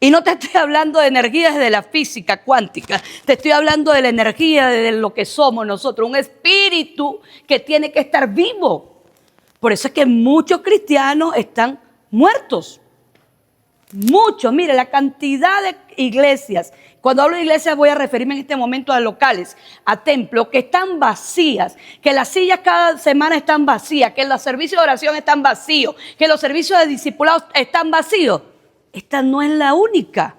Y no te estoy hablando de energías de la física cuántica, te estoy hablando de la energía de lo que somos nosotros, un espíritu que tiene que estar vivo. Por eso es que muchos cristianos están muertos. Muchos, mire la cantidad de iglesias. Cuando hablo de iglesias voy a referirme en este momento a locales, a templos que están vacías, que las sillas cada semana están vacías, que los servicios de oración están vacíos, que los servicios de discipulados están vacíos. Esta no es la única.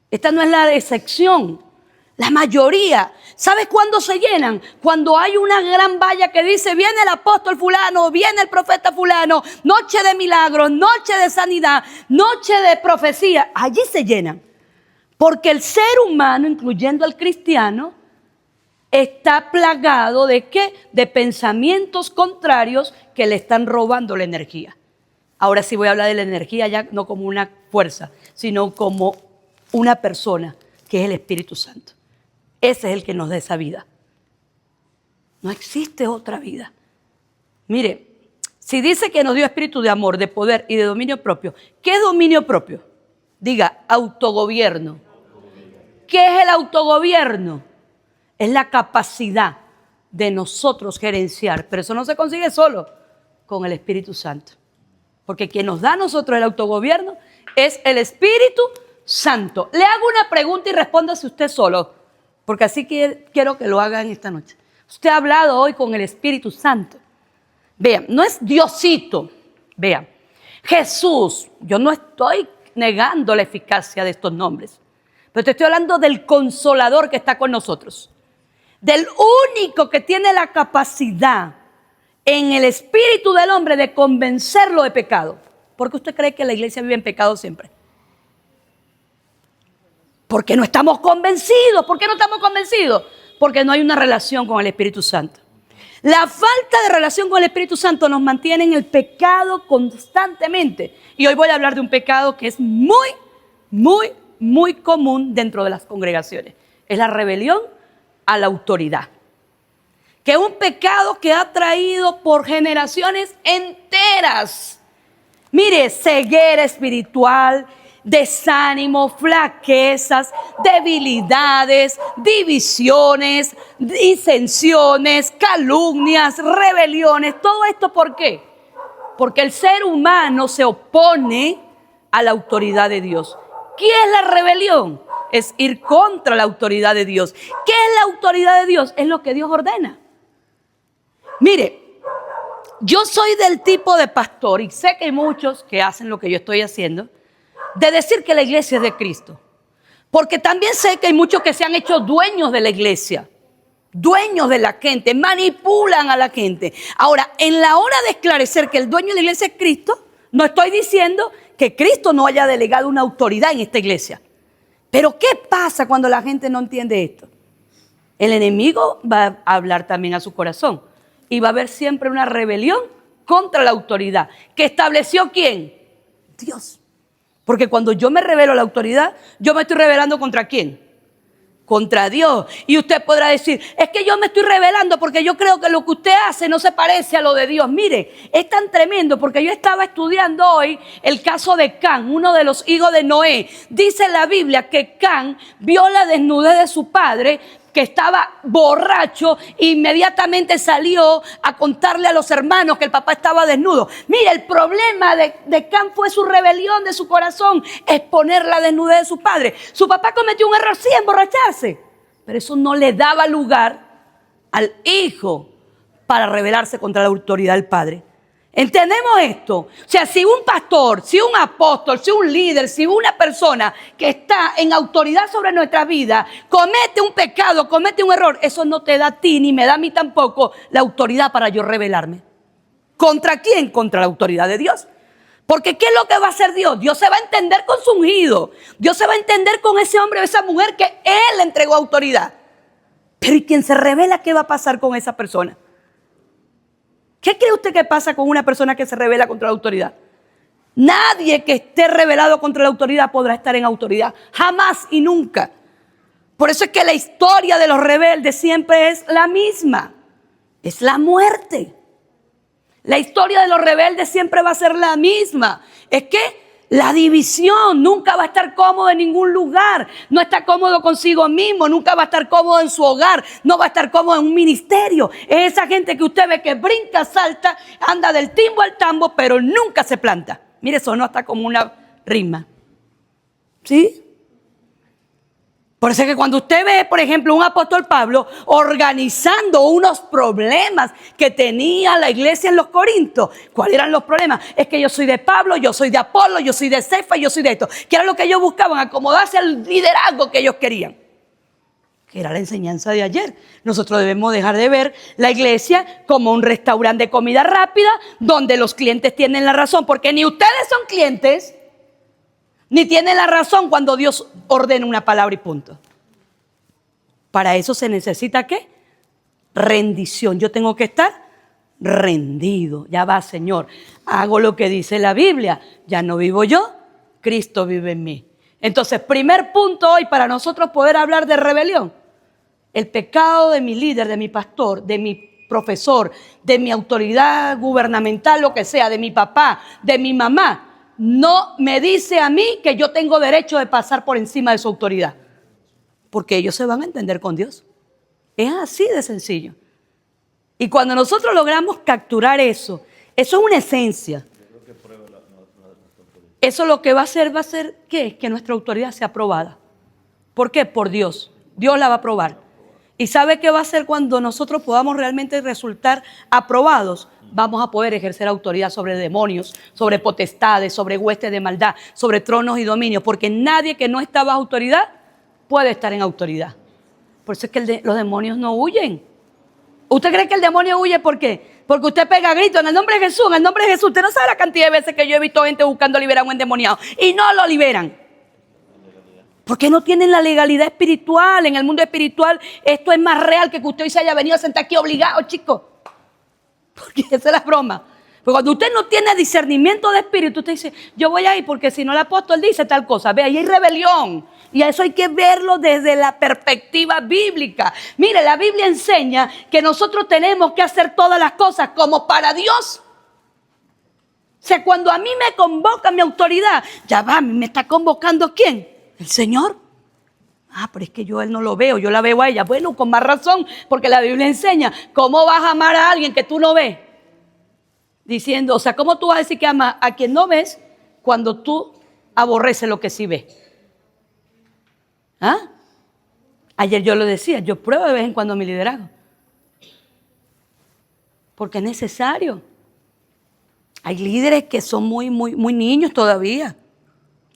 Esta no es la excepción. La mayoría. ¿Sabes cuándo se llenan? Cuando hay una gran valla que dice, viene el apóstol fulano, viene el profeta fulano, noche de milagros, noche de sanidad, noche de profecía. Allí se llenan. Porque el ser humano, incluyendo al cristiano, está plagado ¿de qué? De pensamientos contrarios que le están robando la energía. Ahora sí voy a hablar de la energía ya no como una fuerza, sino como una persona, que es el Espíritu Santo. Ese es el que nos da esa vida. No existe otra vida. Mire, si dice que nos dio espíritu de amor, de poder y de dominio propio, ¿qué es dominio propio? Diga, autogobierno. ¿Qué es el autogobierno? Es la capacidad de nosotros gerenciar, pero eso no se consigue solo con el Espíritu Santo. Porque quien nos da a nosotros el autogobierno es el Espíritu Santo. Le hago una pregunta y respóndase usted solo, porque así quiero que lo haga en esta noche. Usted ha hablado hoy con el Espíritu Santo. Vean, no es Diosito. Vean, Jesús, yo no estoy negando la eficacia de estos nombres, pero te estoy hablando del Consolador que está con nosotros. Del único que tiene la capacidad en el espíritu del hombre de convencerlo de pecado. ¿Por qué usted cree que la iglesia vive en pecado siempre? Porque no estamos convencidos. ¿Por qué no estamos convencidos? Porque no hay una relación con el Espíritu Santo. La falta de relación con el Espíritu Santo nos mantiene en el pecado constantemente. Y hoy voy a hablar de un pecado que es muy común dentro de las congregaciones. Es la rebelión a la autoridad. Que es un pecado que ha traído por generaciones enteras. Mire, ceguera espiritual, desánimo, flaquezas, debilidades, divisiones, disensiones, calumnias, rebeliones. ¿Todo esto por qué? Porque el ser humano se opone a la autoridad de Dios. ¿Qué es la rebelión? Es ir contra la autoridad de Dios. ¿Qué es la autoridad de Dios? Es lo que Dios ordena. Mire, yo soy del tipo de pastor, y sé que hay muchos que hacen lo que yo estoy haciendo, de decir que la iglesia es de Cristo. Porque también sé que hay muchos que se han hecho dueños de la iglesia, dueños de la gente, manipulan a la gente. Ahora, en la hora de esclarecer que el dueño de la iglesia es Cristo, no estoy diciendo que Cristo no haya delegado una autoridad en esta iglesia. Pero ¿qué pasa cuando la gente no entiende esto? El enemigo va a hablar también a su corazón. Y va a haber siempre una rebelión contra la autoridad. ¿Que estableció quién? Dios. Porque cuando yo me rebelo a la autoridad, yo me estoy rebelando ¿contra quién? Contra Dios. Y usted podrá decir, es que yo me estoy rebelando porque yo creo que lo que usted hace no se parece a lo de Dios. Mire, es tan tremendo porque yo estaba estudiando hoy el caso de Can, uno de los hijos de Noé. Dice la Biblia que Can vio la desnudez de su padre, que estaba borracho, e inmediatamente salió a contarle a los hermanos que el papá estaba desnudo. Mira, el problema de Can fue su rebelión de su corazón, exponer la desnudez de su padre. Su papá cometió un error, sí, emborracharse, pero eso no le daba lugar al hijo para rebelarse contra la autoridad del padre. ¿Entendemos esto? O sea, si un pastor, si un apóstol, si un líder, si una persona que está en autoridad sobre nuestra vida comete un pecado, comete un error, eso no te da a ti ni me da a mí tampoco la autoridad para yo rebelarme. ¿Contra quién? Contra la autoridad de Dios. Porque ¿qué es lo que va a hacer Dios? Dios se va a entender con su ungido. Dios se va a entender con ese hombre o esa mujer que Él le entregó autoridad. Pero ¿y quien se revela, qué va a pasar con esa persona? ¿Qué cree usted que pasa con una persona que se rebela contra la autoridad? Nadie que esté rebelado contra la autoridad podrá estar en autoridad. Jamás y nunca. Por eso es que la historia de los rebeldes siempre es la misma. Es la muerte. La historia de los rebeldes siempre va a ser la misma. Es que La división, nunca va a estar cómodo en ningún lugar, no está cómodo consigo mismo, nunca va a estar cómodo en su hogar, no va a estar cómodo en un ministerio. Es esa gente que usted ve que brinca, salta, anda del timbo al tambo, pero nunca se planta. Mire, eso no está como una rima. ¿Sí? Por eso es que cuando usted ve, por ejemplo, un apóstol Pablo organizando unos problemas que tenía la iglesia en los Corintios, ¿cuáles eran los problemas? Es que yo soy de Pablo, yo soy de Apolo, yo soy de Cefa, yo soy de esto. ¿Qué era lo que ellos buscaban? Acomodarse al liderazgo que ellos querían. Que era la enseñanza de ayer. Nosotros debemos dejar de ver la iglesia como un restaurante de comida rápida donde los clientes tienen la razón, porque ni ustedes son clientes, ni tienen la razón cuando Dios ordena una palabra y punto. Para eso se necesita ¿qué? Rendición. Yo tengo que estar rendido. Ya va, Señor. Hago lo que dice la Biblia. Ya no vivo yo, Cristo vive en mí. Entonces, primer punto hoy para nosotros poder hablar de rebelión. El pecado de mi líder, de mi pastor, de mi profesor, de mi autoridad gubernamental, lo que sea, de mi papá, de mi mamá, no me dice a mí que yo tengo derecho de pasar por encima de su autoridad. Porque ellos se van a entender con Dios. Es así de sencillo. Y cuando nosotros logramos capturar eso, eso es una esencia. Eso lo que va a hacer ¿qué? Que nuestra autoridad sea aprobada. ¿Por qué? Por Dios. Dios la va a aprobar. ¿Y sabe qué va a hacer cuando nosotros podamos realmente resultar aprobados? Vamos a poder ejercer autoridad sobre demonios, sobre potestades, sobre huestes de maldad, sobre tronos y dominios, porque nadie que no está bajo autoridad puede estar en autoridad. Por eso es que los demonios no huyen. ¿Usted cree que el demonio huye por qué? Porque usted pega gritos en el nombre de Jesús, en el nombre de Jesús. Usted no sabe la cantidad de veces que yo he visto gente buscando liberar a un endemoniado y no lo liberan. Porque no tienen la legalidad espiritual. En el mundo espiritual esto es más real que usted hoy se haya venido a sentar aquí obligado, chicos. Porque esa es la broma. Porque cuando usted no tiene discernimiento de espíritu, usted dice, yo voy a ir porque si no el apóstol dice tal cosa. Ve, ahí hay rebelión. Y a eso hay que verlo desde la perspectiva bíblica. Mire, la Biblia enseña que nosotros tenemos que hacer todas las cosas como para Dios. O sea, cuando a mí me convoca mi autoridad, ya va, ¿me está convocando quién? ¿El Señor? Ah, pero es que yo a Él no lo veo, yo la veo a ella. Bueno, con más razón, porque la Biblia enseña cómo vas a amar a alguien que tú no ves. Diciendo, o sea, ¿cómo tú vas a decir que amas a quien no ves cuando tú aborreces lo que sí ves? ¿Ah? Ayer yo lo decía, yo pruebo de vez en cuando mi liderazgo. Porque es necesario. Hay líderes que son muy niños todavía.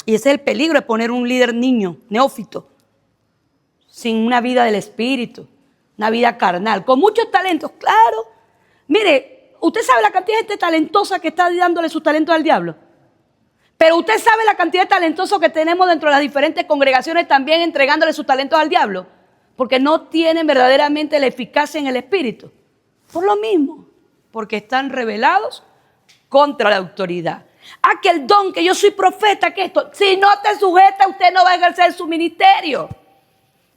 Y ese es el peligro de poner un líder niño, neófito, sin una vida del espíritu, una vida carnal, con muchos talentos, claro. Mire, usted sabe la cantidad de gente talentosa que está dándole sus talentos al diablo. Pero usted sabe la cantidad de talentosos que tenemos dentro de las diferentes congregaciones también entregándole sus talentos al diablo. Porque no tienen verdaderamente la eficacia en el espíritu. Por lo mismo, porque están rebelados contra la autoridad. Ah, que el don, que yo soy profeta, que esto. Si no te sujeta, usted no va a ejercer su ministerio.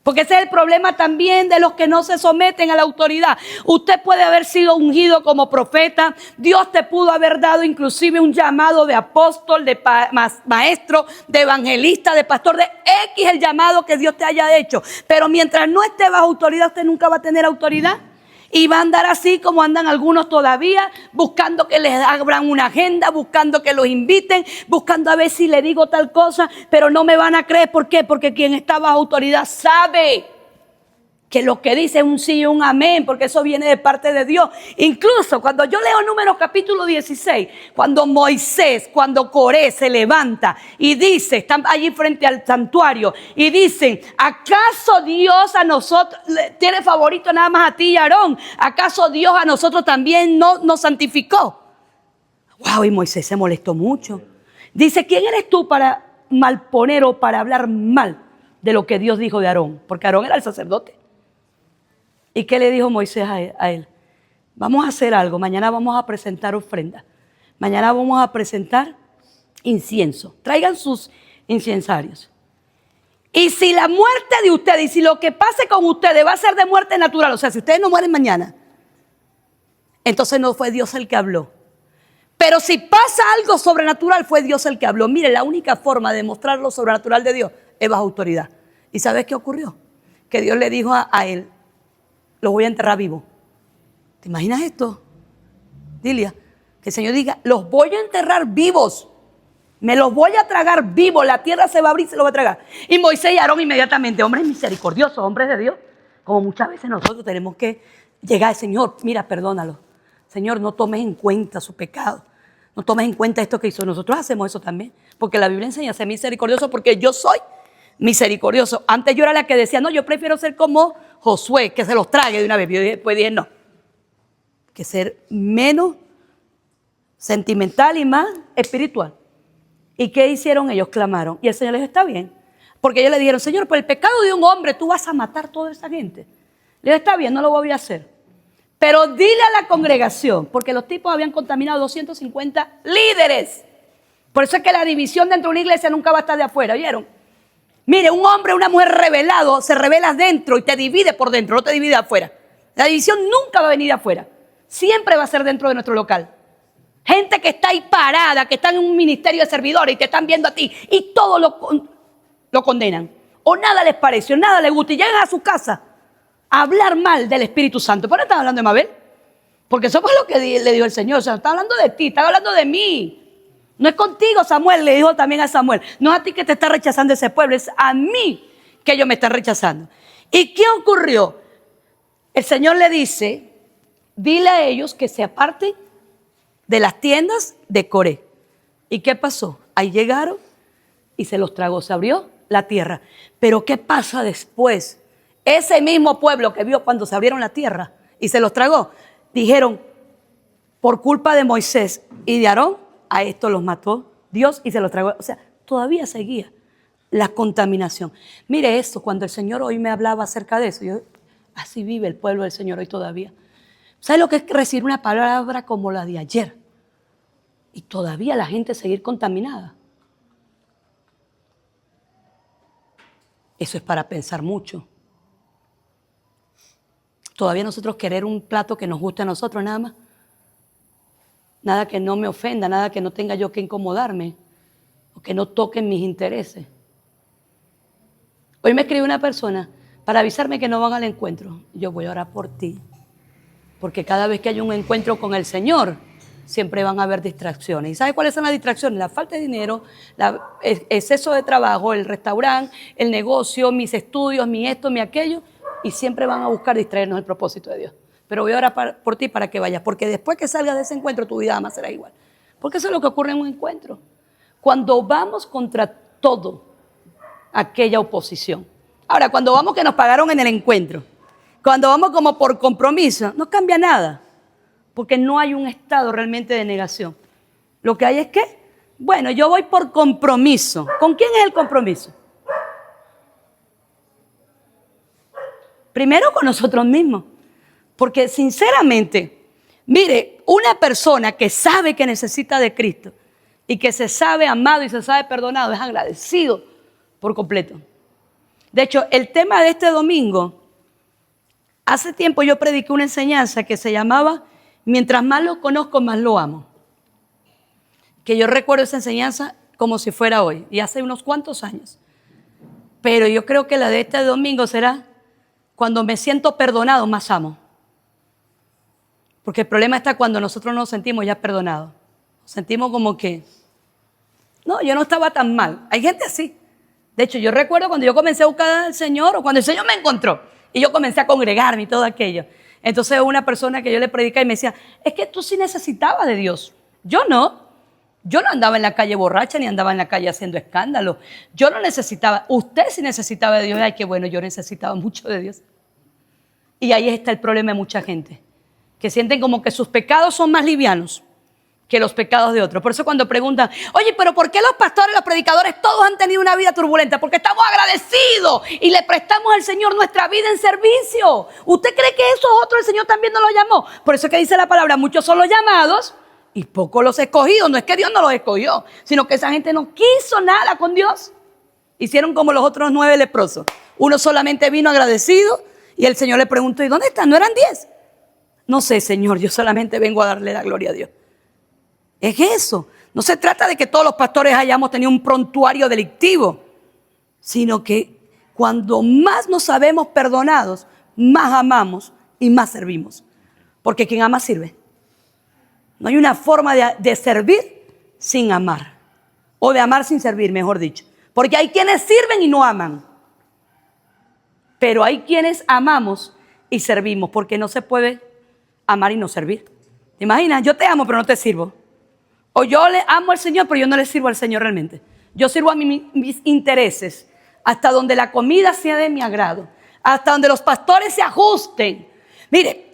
Porque ese es el problema también de los que no se someten a la autoridad. Usted puede haber sido ungido como profeta. Dios te pudo haber dado inclusive un llamado de apóstol, de maestro, de evangelista, de pastor, de X el llamado que Dios te haya hecho. Pero mientras no esté bajo autoridad, usted nunca va a tener autoridad. Y va a andar así como andan algunos todavía, buscando que les abran una agenda, buscando que los inviten, buscando a ver si le digo tal cosa, pero no me van a creer. ¿Por qué? Porque quien está bajo autoridad sabe que lo que dice es un sí y un amén, porque eso viene de parte de Dios. Incluso cuando yo leo Números capítulo 16, cuando Moisés, cuando Coré se levanta y dice, están allí frente al santuario y dicen, ¿acaso Dios a nosotros tiene favorito nada más a ti y a Aarón? ¿Acaso Dios a nosotros también no nos santificó? Wow, y Moisés se molestó mucho. Dice, ¿quién eres tú para malponer o para hablar mal de lo que Dios dijo de Aarón? Porque Aarón era el sacerdote. ¿Y qué le dijo Moisés a él? Vamos a hacer algo. Mañana vamos a presentar ofrenda. Mañana vamos a presentar incienso. Traigan sus incensarios. Y si la muerte de ustedes, y si lo que pase con ustedes va a ser de muerte natural, o sea, si ustedes no mueren mañana, entonces no fue Dios el que habló. Pero si pasa algo sobrenatural, fue Dios el que habló. Mire, la única forma de mostrar lo sobrenatural de Dios es bajo autoridad. ¿Y sabes qué ocurrió? Que Dios le dijo a él, los voy a enterrar vivos. ¿Te imaginas esto, Dilia? Que el Señor diga, los voy a enterrar vivos. Me los voy a tragar vivos. La tierra se va a abrir y se los va a tragar. Y Moisés y Aarón inmediatamente, hombres misericordiosos, hombres de Dios. Como muchas veces nosotros tenemos que llegar al Señor. Mira, perdónalo. Señor, no tomes en cuenta su pecado. No tomes en cuenta esto que hizo. Nosotros hacemos eso también. Porque la Biblia enseña a ser misericordioso porque yo soy misericordioso. Antes yo era la que decía, no, yo prefiero ser como Josué, que se los trague de una vez. Yo después dije, no. Que ser menos sentimental y más espiritual. ¿Y qué hicieron? Ellos clamaron. Y el Señor les dijo, está bien. Porque ellos le dijeron, Señor, por el pecado de un hombre, tú vas a matar a toda esa gente. Le dijo, está bien, no lo voy a hacer. Pero dile a la congregación, porque los tipos habían contaminado 250 líderes. Por eso es que la división dentro de una iglesia nunca va a estar de afuera, ¿oyeron? Mire, un hombre o una mujer revelado se revela dentro y te divide por dentro, no te divide afuera. La división nunca va a venir de afuera. Siempre va a ser dentro de nuestro local. Gente que está ahí parada, que está en un ministerio de servidores y te están viendo a ti y todo lo condenan. O nada les parece, o nada les gusta y llegan a su casa a hablar mal del Espíritu Santo. ¿Por qué están hablando de Mabel? Porque eso fue lo que le dijo el Señor. O sea, está hablando de ti, está hablando de mí. No es contigo, Samuel, le dijo también a Samuel. No es a ti que te está rechazando ese pueblo, es a mí que ellos me están rechazando. ¿Y qué ocurrió? El Señor le dice, dile a ellos que se aparten de las tiendas de Coré. ¿Y qué pasó? Ahí llegaron y se los tragó, se abrió la tierra. Pero ¿qué pasa después? Ese mismo pueblo que vio cuando se abrieron la tierra y se los tragó, dijeron, por culpa de Moisés y de Aarón, a esto los mató Dios y se los tragó. O sea, todavía seguía la contaminación. Mire esto, cuando el Señor hoy me hablaba acerca de eso, así vive el pueblo del Señor hoy todavía. ¿Sabe lo que es recibir una palabra como la de ayer? Y todavía la gente seguir contaminada. Eso es para pensar mucho. Todavía nosotros querer un plato que nos guste a nosotros nada más. Nada que no me ofenda, nada que no tenga yo que incomodarme o que no toquen mis intereses. Hoy me escribe una persona para avisarme que no van al encuentro. Yo voy a orar por ti. Porque cada vez que hay un encuentro con el Señor, siempre van a haber distracciones. ¿Y sabe cuáles son las distracciones? La falta de dinero, el exceso de trabajo, el restaurante, el negocio, mis estudios, mi esto, mi aquello. Y siempre van a buscar distraernos del propósito de Dios. Pero voy a orar por ti para que vayas. Porque después que salgas de ese encuentro, tu vida jamás será igual. Porque eso es lo que ocurre en un encuentro. Cuando vamos contra todo aquella oposición. Ahora, cuando vamos que nos pagaron en el encuentro, cuando vamos como por compromiso, no cambia nada. Porque no hay un estado realmente de negación. Lo que hay es que, bueno, yo voy por compromiso. ¿Con quién es el compromiso? Primero con nosotros mismos. Porque sinceramente, mire, una persona que sabe que necesita de Cristo y que se sabe amado y se sabe perdonado es agradecido por completo. De hecho, el tema de este domingo, hace tiempo yo prediqué una enseñanza que se llamaba Mientras más lo conozco, más lo amo. Que yo recuerdo esa enseñanza como si fuera hoy y hace unos cuantos años. Pero yo creo que la de este domingo será cuando me siento perdonado, más amo. Porque el problema está cuando nosotros nos sentimos ya perdonados. Nos sentimos como que, no, yo no estaba tan mal. Hay gente así. De hecho, yo recuerdo cuando yo comencé a buscar al Señor o cuando el Señor me encontró y yo comencé a congregarme y todo aquello. Entonces una persona que yo le predicaba y me decía, es que tú sí necesitabas de Dios. Yo no. Yo no andaba en la calle borracha ni andaba en la calle haciendo escándalo. Yo no necesitaba. Usted sí necesitaba de Dios. Ay, qué bueno, yo necesitaba mucho de Dios. Y ahí está el problema de mucha gente, que sienten como que sus pecados son más livianos que los pecados de otros. Por eso cuando preguntan, oye, pero ¿por qué los pastores, los predicadores, todos han tenido una vida turbulenta? Porque estamos agradecidos y le prestamos al Señor nuestra vida en servicio. ¿Usted cree que esos otros el Señor también nos los llamó? Por eso es que dice la palabra, muchos son los llamados y pocos los escogidos. No es que Dios no los escogió, sino que esa gente no quiso nada con Dios. Hicieron como los otros 9 leprosos. Uno solamente vino agradecido y el Señor le preguntó, ¿y dónde están? ¿No eran 10? No sé, Señor, yo solamente vengo a darle la gloria a Dios. Es eso. No se trata de que todos los pastores hayamos tenido un prontuario delictivo, sino que cuando más nos sabemos perdonados, más amamos y más servimos. Porque quien ama sirve. No hay una forma de servir sin amar. O de amar sin servir, mejor dicho. Porque hay quienes sirven y no aman. Pero hay quienes amamos y servimos. Porque no se puede amar y no servir. ¿Te imaginas? Yo te amo pero no te sirvo. O yo le amo al Señor pero yo no le sirvo al Señor realmente. Yo sirvo a mis intereses. Hasta donde la comida sea de mi agrado. Hasta donde los pastores se ajusten. Mire,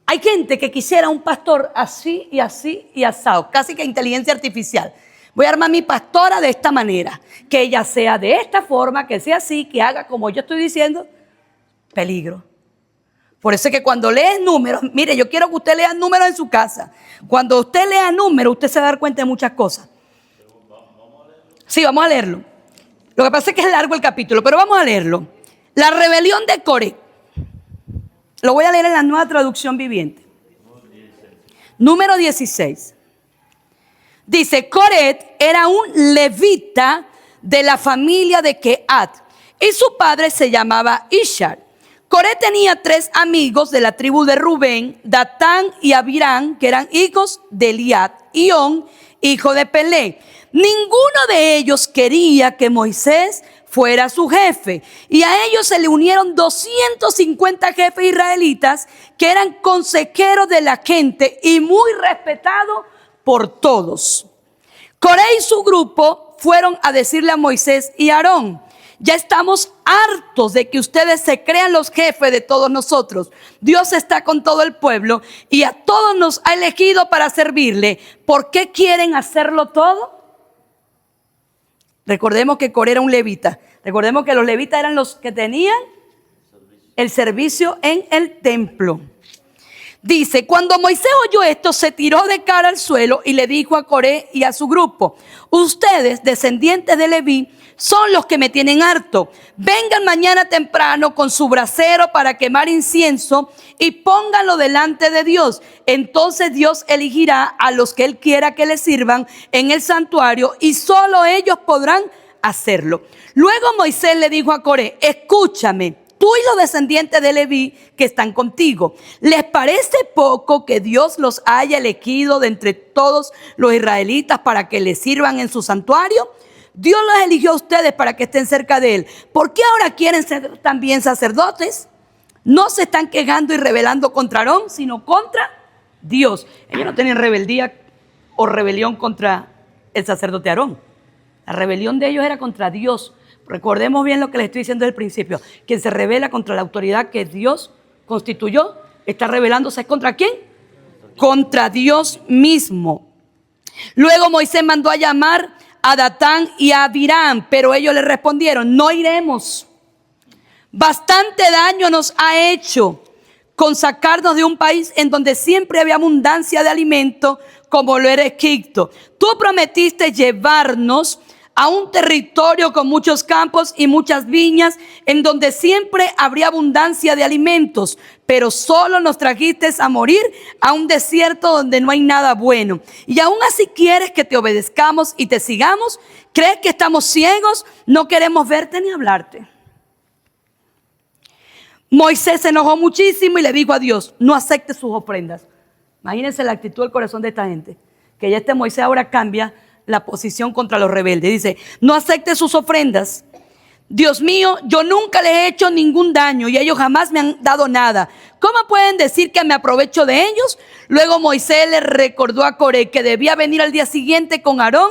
hay gente que quisiera un pastor así y así y asado. Casi que inteligencia artificial. Voy a armar mi pastora de esta manera. Que ella sea de esta forma, que sea así, que haga como yo estoy diciendo. Peligro. Por eso es que cuando lees números, mire, yo quiero que usted lea números en su casa. Cuando usted lea números, usted se va a dar cuenta de muchas cosas. Sí, vamos a leerlo. Lo que pasa es que es largo el capítulo, pero vamos a leerlo. La rebelión de Coré. Lo voy a leer en la Nueva Traducción Viviente. Número 16. Dice, Coré era un levita de la familia de Kehat y su padre se llamaba Ishar. Coré tenía 3 amigos de la tribu de Rubén, Datán y Abirán, que eran hijos de Eliad, y On, hijo de Pelé. Ninguno de ellos quería que Moisés fuera su jefe, y a ellos se le unieron 250 jefes israelitas que eran consejeros de la gente y muy respetados por todos. Coré y su grupo fueron a decirle a Moisés y Aarón: ya estamos hartos de que ustedes se crean los jefes de todos nosotros. Dios está con todo el pueblo y a todos nos ha elegido para servirle. ¿Por qué quieren hacerlo todo? Recordemos que Coré era un levita. Recordemos que los levitas eran los que tenían el servicio en el templo. Dice, cuando Moisés oyó esto, se tiró de cara al suelo y le dijo a Coré y a su grupo: ustedes, descendientes de Leví, son los que me tienen harto. Vengan mañana temprano con su brasero para quemar incienso y pónganlo delante de Dios. Entonces Dios elegirá a los que Él quiera que le sirvan en el santuario y solo ellos podrán hacerlo. Luego Moisés le dijo a Coré: escúchame, tú y los descendientes de Leví que están contigo. ¿Les parece poco que Dios los haya elegido de entre todos los israelitas para que le sirvan en su santuario? Dios los eligió a ustedes para que estén cerca de Él. ¿Por qué ahora quieren ser también sacerdotes? No se están quejando y rebelando contra Aarón, sino contra Dios. Ellos no tenían rebeldía o rebelión contra el sacerdote Aarón. La rebelión de ellos era contra Dios. Recordemos bien lo que les estoy diciendo desde el principio. Quien se rebela contra la autoridad que Dios constituyó, está rebelándose ¿contra quién? Contra Dios mismo. Luego Moisés mandó a llamar a Datán y a Abirán, pero ellos le respondieron: no iremos. Bastante daño nos ha hecho con sacarnos de un país en donde siempre había abundancia de alimento, como lo era Egipto. Tú prometiste llevarnos a un territorio con muchos campos y muchas viñas, en donde siempre habría abundancia de alimentos, pero solo nos trajiste a morir a un desierto donde no hay nada bueno. Y aún así quieres que te obedezcamos y te sigamos. ¿Crees que estamos ciegos? No queremos verte ni hablarte. Moisés se enojó muchísimo y le dijo a Dios: no acepte sus ofrendas. Imagínense la actitud del corazón de esta gente, que ya Moisés ahora cambia la posición contra los rebeldes. Dice: no acepte sus ofrendas. Dios mío, yo nunca les he hecho ningún daño y ellos jamás me han dado nada. ¿Cómo pueden decir que me aprovecho de ellos? Luego Moisés le recordó a Coré que debía venir al día siguiente con Aarón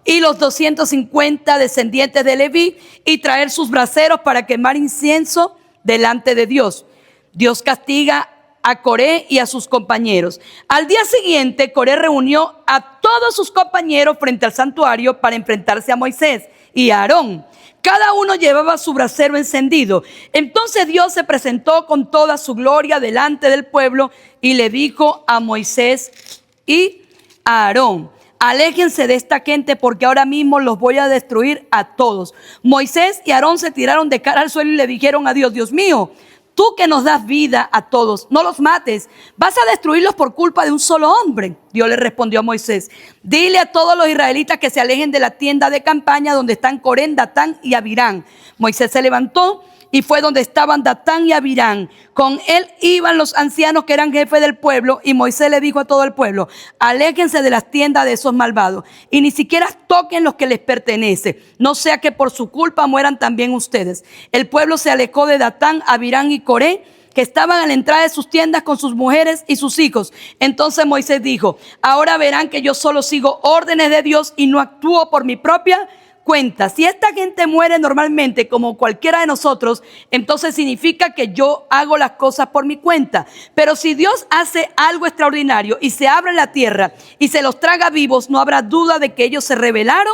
y los 250 descendientes de Leví y traer sus braseros para quemar incienso delante de Dios. Dios castiga a Coré y a sus compañeros. Al día siguiente, Coré reunió a todos sus compañeros frente al santuario para enfrentarse a Moisés y a Aarón. Cada uno llevaba su brasero encendido. Entonces Dios se presentó con toda su gloria delante del pueblo y le dijo a Moisés y a Aarón: aléjense de esta gente porque ahora mismo los voy a destruir a todos. Moisés y Aarón se tiraron de cara al suelo y le dijeron a Dios: Dios mío, tú tú que nos das vida a todos, no los mates. ¿Vas a destruirlos por culpa de un solo hombre? Dios le respondió a Moisés: dile a todos los israelitas que se alejen de la tienda de campaña donde están Coré, Datán y Abirán. Moisés se levantó y fue donde estaban Datán y Abirán. Con él iban los ancianos que eran jefes del pueblo. Y Moisés le dijo a todo el pueblo: aléjense de las tiendas de esos malvados y ni siquiera toquen los que les pertenece, no sea que por su culpa mueran también ustedes. El pueblo se alejó de Datán, Abirán y Coré, que estaban a la entrada de sus tiendas con sus mujeres y sus hijos. Entonces Moisés dijo: ahora verán que yo solo sigo órdenes de Dios y no actúo por mi propia cuenta. Si esta gente muere normalmente como cualquiera de nosotros, entonces significa que yo hago las cosas por mi cuenta. Pero si Dios hace algo extraordinario y se abre la tierra y se los traga vivos, no habrá duda de que ellos se rebelaron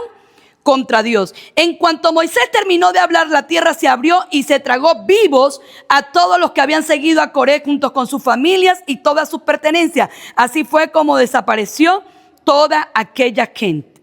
contra Dios. En cuanto Moisés terminó de hablar, la tierra se abrió y se tragó vivos a todos los que habían seguido a Coré junto con sus familias y todas sus pertenencias. Así fue como desapareció toda aquella gente.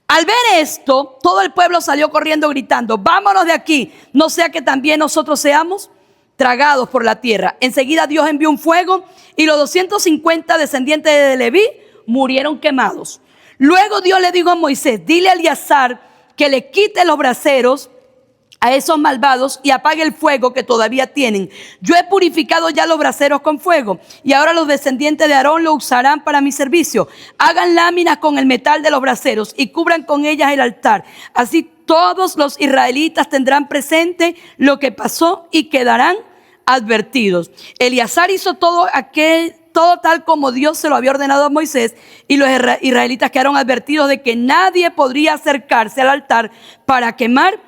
Al ver esto, todo el pueblo salió corriendo gritando: vámonos de aquí, no sea que también nosotros seamos tragados por la tierra. Enseguida Dios envió un fuego y los 250 descendientes de Leví murieron quemados. Luego Dios le dijo a Moisés: dile a Eleazar que le quite los braseros a esos malvados y apague el fuego que todavía tienen. Yo he purificado ya los braseros con fuego y ahora los descendientes de Aarón lo usarán para mi servicio. Hagan láminas con el metal de los braseros y cubran con ellas el altar. Así todos los israelitas tendrán presente lo que pasó y quedarán advertidos. Eleazar hizo todo tal como Dios se lo había ordenado a Moisés, y los israelitas quedaron advertidos de que nadie podría acercarse al altar para quemar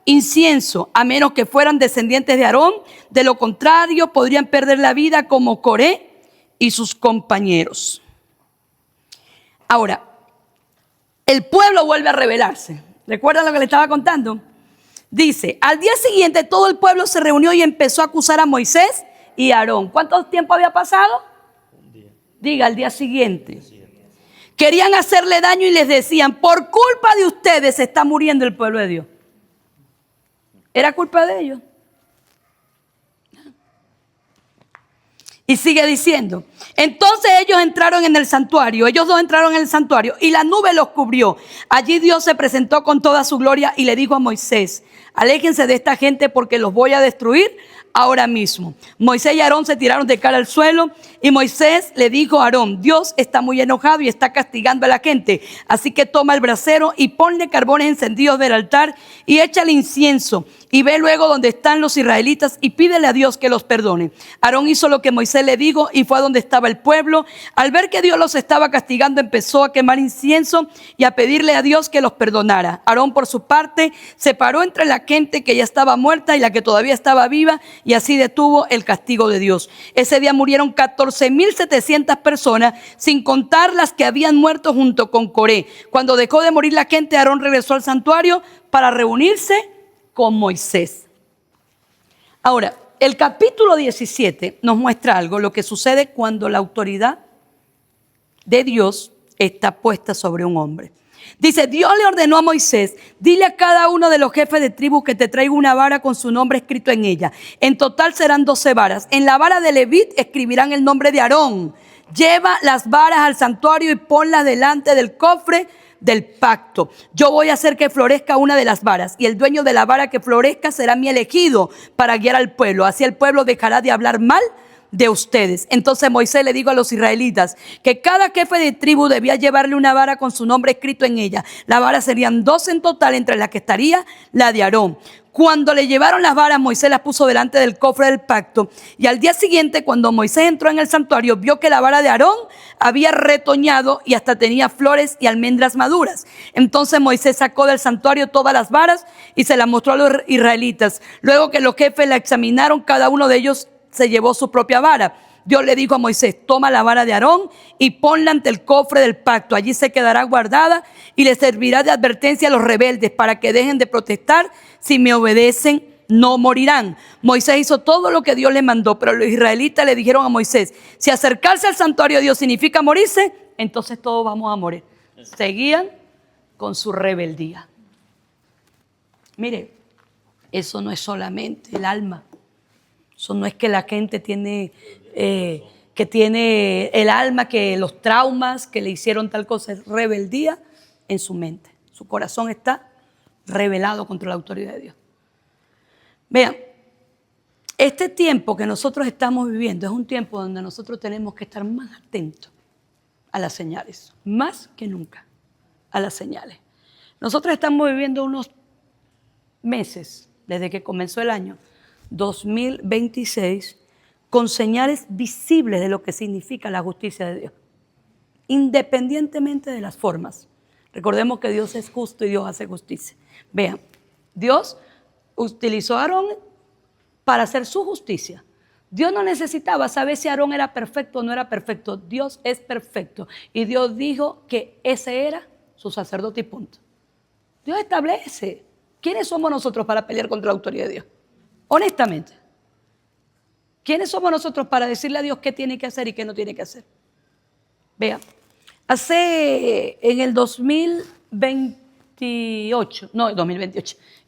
incienso, a menos que fueran descendientes de Aarón. De lo contrario, podrían perder la vida como Coré y sus compañeros. Ahora, el pueblo vuelve a rebelarse. ¿Recuerdan lo que le estaba contando? Dice: al día siguiente todo el pueblo se reunió y empezó a acusar a Moisés y a Aarón. ¿Cuánto tiempo había pasado? Un día. Diga, al día siguiente. Querían hacerle daño y les decían: por culpa de ustedes se está muriendo el pueblo de Dios. Era culpa de ellos. Y sigue diciendo: entonces ellos entraron en el santuario, ellos dos entraron en el santuario y la nube los cubrió. Allí Dios se presentó con toda su gloria y le dijo a Moisés: aléjense de esta gente porque los voy a destruir ahora mismo. Moisés y Aarón se tiraron de cara al suelo y Moisés le dijo a Aarón: Dios está muy enojado y está castigando a la gente, así que toma el brasero y ponle carbones encendidos del altar y échale incienso y ve luego donde están los israelitas y pídele a Dios que los perdone. Aarón hizo lo que Moisés le dijo y fue a donde estaba el pueblo. Al ver que Dios los estaba castigando, empezó a quemar incienso y a pedirle a Dios que los perdonara. Aarón, por su parte, se paró entre la gente que ya estaba muerta y la que todavía estaba viva, y así detuvo el castigo de Dios. Ese día murieron 14,700 personas, sin contar las que habían muerto junto con Coré. Cuando dejó de morir la gente, Aarón regresó al santuario para reunirse con Moisés. Ahora, el capítulo 17 nos muestra algo, lo que sucede cuando la autoridad de Dios está puesta sobre un hombre. Dice: Dios le ordenó a Moisés: dile a cada uno de los jefes de tribus que te traiga una vara con su nombre escrito en ella. En total serán 12 varas. En la vara de Leví escribirán el nombre de Aarón. Lleva las varas al santuario y ponlas delante del cofre del pacto. Yo voy a hacer que florezca una de las varas, y el dueño de la vara que florezca será mi elegido para guiar al pueblo. Así el pueblo dejará de hablar mal de ustedes. Entonces Moisés le dijo a los israelitas que cada jefe de tribu debía llevarle una vara con su nombre escrito en ella. La vara serían 12 en total, entre las que estaría la de Aarón. Cuando le llevaron las varas, Moisés las puso delante del cofre del pacto. Y al día siguiente, cuando Moisés entró en el santuario, vio que la vara de Aarón había retoñado y hasta tenía flores y almendras maduras. Entonces Moisés sacó del santuario todas las varas y se las mostró a los israelitas. Luego que los jefes la examinaron, cada uno de ellos se llevó su propia vara. Dios le dijo a Moisés: toma la vara de Aarón y ponla ante el cofre del pacto. Allí se quedará guardada y le servirá de advertencia a los rebeldes para que dejen de protestar. Si me obedecen, no morirán. Moisés hizo todo lo que Dios le mandó, pero los israelitas le dijeron a Moisés: si acercarse al santuario de Dios significa morirse, entonces todos vamos a morir. Seguían con su rebeldía. Mire, eso no es solamente el alma. Eso no es que la gente tiene, que tiene el alma, que los traumas que le hicieron tal cosa, es rebeldía en su mente. Su corazón está rebelado contra la autoridad de Dios. Vean, este tiempo que nosotros estamos viviendo es un tiempo donde nosotros tenemos que estar más atentos a las señales, más que nunca a las señales. Nosotros estamos viviendo unos meses, desde que comenzó el año 2026, con señales visibles de lo que significa la justicia de Dios, independientemente de las formas. Recordemos que Dios es justo y Dios hace justicia. Vean, Dios utilizó a Aarón para hacer su justicia. Dios no necesitaba saber si Aarón era perfecto o no era perfecto. Dios es perfecto. Y Dios dijo que ese era su sacerdote y punto. Dios establece. ¿Quiénes somos nosotros para pelear contra la autoridad de Dios? Honestamente. ¿Quiénes somos nosotros para decirle a Dios qué tiene que hacer y qué no tiene que hacer? Vean, en el 2028,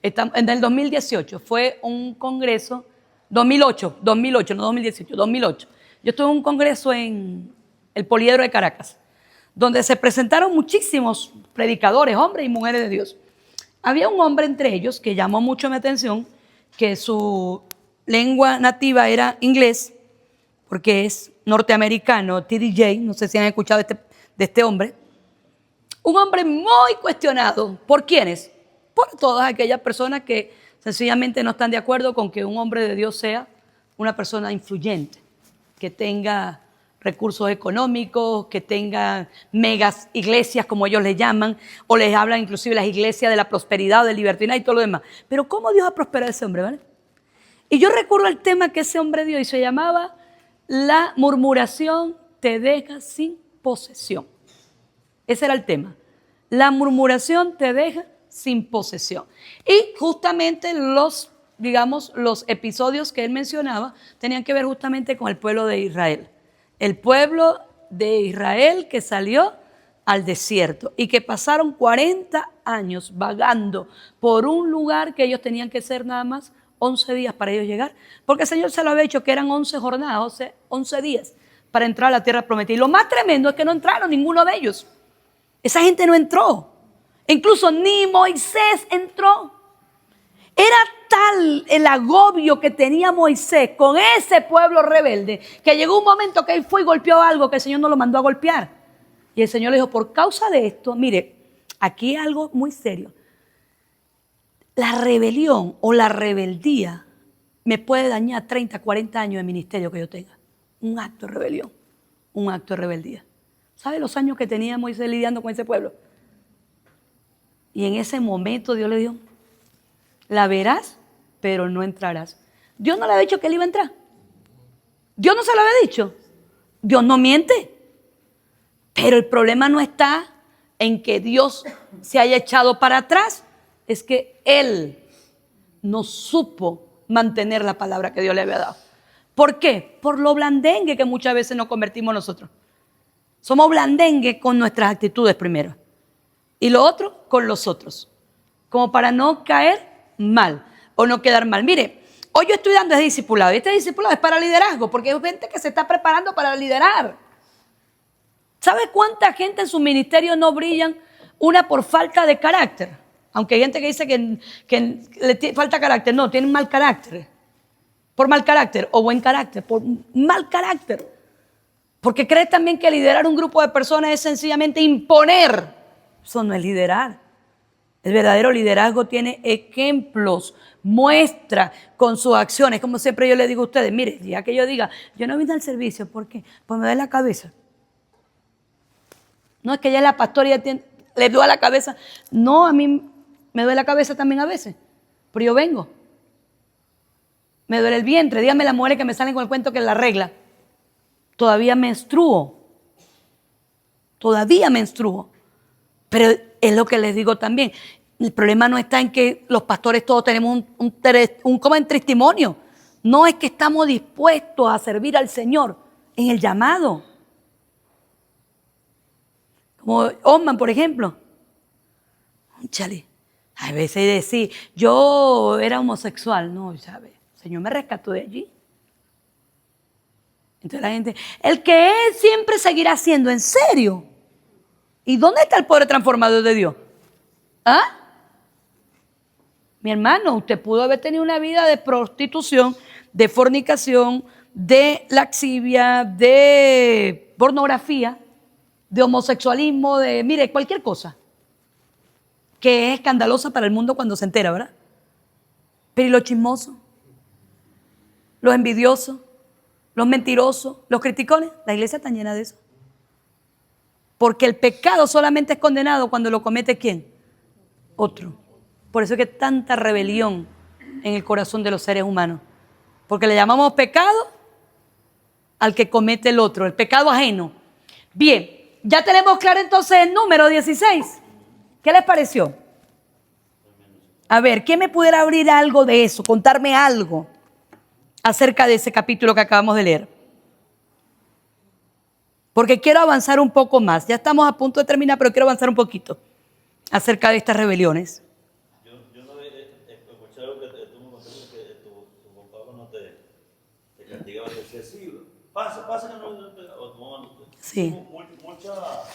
en el 2018 fue un congreso, 2008, no 2018, 2008. Yo estuve en un congreso en el Poliedro de Caracas, donde se presentaron muchísimos predicadores, hombres y mujeres de Dios. Había un hombre entre ellos que llamó mucho mi atención, que su lengua nativa era inglés, porque es norteamericano, T.D. Jakes, no sé si han escuchado de este hombre. Un hombre muy cuestionado. ¿Por quiénes? Por todas aquellas personas que sencillamente no están de acuerdo con que un hombre de Dios sea una persona influyente, que tenga recursos económicos, que tenga megas iglesias, como ellos le llaman, o les hablan inclusive las iglesias de la prosperidad, de libertad y todo lo demás. Pero ¿cómo Dios ha prosperado a ese hombre, vale? Y yo recuerdo al tema que ese hombre dio y se llamaba "La murmuración te deja sin posesión". Ese era el tema. La murmuración te deja sin posesión. Y justamente los episodios que él mencionaba tenían que ver justamente con el pueblo de Israel. El pueblo de Israel que salió al desierto y que pasaron 40 años vagando por un lugar que ellos tenían que ser nada más 11 días para ellos llegar, porque el Señor se lo había dicho que eran 11 jornadas, 11 días para entrar a la tierra prometida. Y lo más tremendo es que no entraron ninguno de ellos. Esa gente no entró. Incluso ni Moisés entró. Era tal el agobio que tenía Moisés con ese pueblo rebelde que llegó un momento que él fue y golpeó algo que el Señor no lo mandó a golpear. Y el Señor le dijo, por causa de esto, mire, aquí hay algo muy serio. La rebelión o la rebeldía me puede dañar 30, 40 años de ministerio que yo tenga. Un acto de rebelión, un acto de rebeldía. ¿Sabe los años que tenía Moisés lidiando con ese pueblo? Y en ese momento Dios le dijo, la verás, pero no entrarás. Dios no le había dicho que él iba a entrar. Dios no se lo había dicho. Dios no miente. Pero el problema no está en que Dios se haya echado para atrás. Es que él no supo mantener la palabra que Dios le había dado. ¿Por qué? Por lo blandengue que muchas veces nos convertimos nosotros. Somos blandengue con nuestras actitudes primero. Y lo otro con los otros. Como para no caer mal o no quedar mal. Mire, hoy yo estoy dando ese discipulado. Y este discipulado es para liderazgo, porque hay gente que se está preparando para liderar. ¿Sabe cuánta gente en su ministerio no brillan? Una por falta de carácter. Aunque hay gente que dice que le falta carácter. No, tienen mal carácter. Por mal carácter o buen carácter. Por mal carácter. Porque cree también que liderar un grupo de personas es sencillamente imponer. Eso no es liderar. El verdadero liderazgo tiene ejemplos, muestra con sus acciones. Como siempre yo le digo a ustedes, mire, ya que yo diga, yo no vine al servicio, ¿por qué? Pues me duele la cabeza. No es que ella es la pastora y le duele la cabeza. No, a mí me duele la cabeza también a veces, pero yo vengo. Me duele el vientre. Díganme las mujeres que me salen con el cuento que es la regla. Todavía menstruo. Pero es lo que les digo también. El problema no está en que los pastores todos tenemos un como en testimonio. No es que estamos dispuestos a servir al Señor en el llamado. Como Osman, por ejemplo. Chale, a veces decir, yo era homosexual. No, ¿sabe? El Señor me rescató de allí. Entonces la gente, el que es siempre seguirá siendo, ¿en serio? ¿Y dónde está el poder transformador de Dios? ¿Ah? Mi hermano, usted pudo haber tenido una vida de prostitución, de fornicación, de laxivia, de pornografía, de homosexualismo, de, mire, cualquier cosa que es escandalosa para el mundo cuando se entera, ¿verdad? Pero ¿y los chismosos? Los envidiosos, los mentirosos, los criticones, la iglesia está llena de eso. Porque el pecado solamente es condenado cuando lo comete ¿quién? Otro. Por eso es que hay tanta rebelión en el corazón de los seres humanos. Porque le llamamos pecado al que comete el otro, el pecado ajeno. Bien, ya tenemos claro entonces el número 16. ¿Qué les pareció? A ver, ¿quién me pudiera abrir algo de eso, contarme algo acerca de ese capítulo que acabamos de leer? Porque quiero avanzar un poco más. Ya estamos a punto de terminar, pero quiero avanzar un poquito acerca de estas rebeliones. Yo no escuché algo que tú me contaste, que tu papá no te castigaba, te decía, sí, pasa que no te Sí.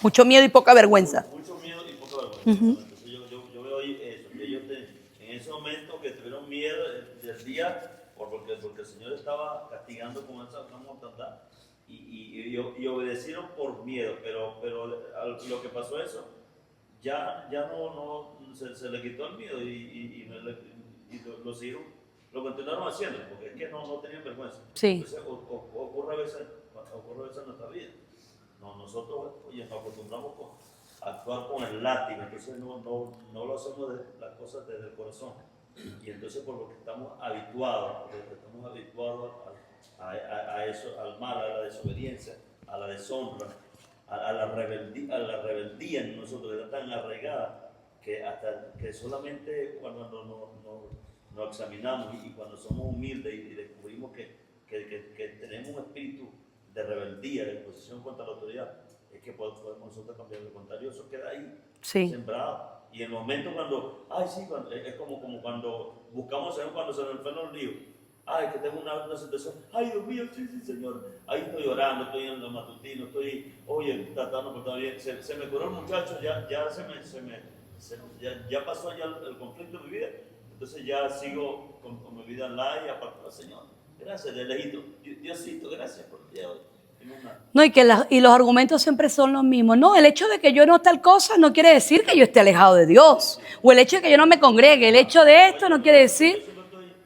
mucho miedo y poca vergüenza. Mucho miedo y poca vergüenza. Entonces yo veo ahí eso, que ellos en ese momento que tuvieron miedo del día, porque el Señor estaba castigando con esa mortandad. Y obedecieron por miedo, pero lo que pasó eso, ya no se le quitó el miedo y lo siguieron, lo continuaron haciendo, porque es que no tenían vergüenza. Sí. Entonces ocurre a veces en nuestra vida. Nosotros nos acostumbramos a actuar con el látigo, entonces no lo hacemos las cosas desde el corazón. Y entonces por lo que estamos habituados a eso, al mal, a la desobediencia, a la deshonra, a la rebeldía en nosotros, está tan arraigada que hasta que solamente cuando nos examinamos y cuando somos humildes y descubrimos que tenemos un espíritu de rebeldía, de oposición contra la autoridad, es que podemos nosotros cambiar. Lo contrario, eso queda ahí, sí, sembrado. Y en el momento cuando, es como cuando buscamos a Dios cuando se nos enferma un lío. Que tengo una situación, Dios mío, sí, Señor. Ahí estoy orando, estoy en los matutinos, tratando de portar bien. Se me curó el muchacho, ya pasó ya el conflicto de mi vida. Entonces ya sigo con mi vida online, aparte del Señor. Gracias, de lejito. Diosito, gracias por el día de hoy. No, y los argumentos siempre son los mismos. No, el hecho de que yo no tal cosa no quiere decir que yo esté alejado de Dios. O el hecho de que yo no me congregue, el hecho de esto no quiere decir.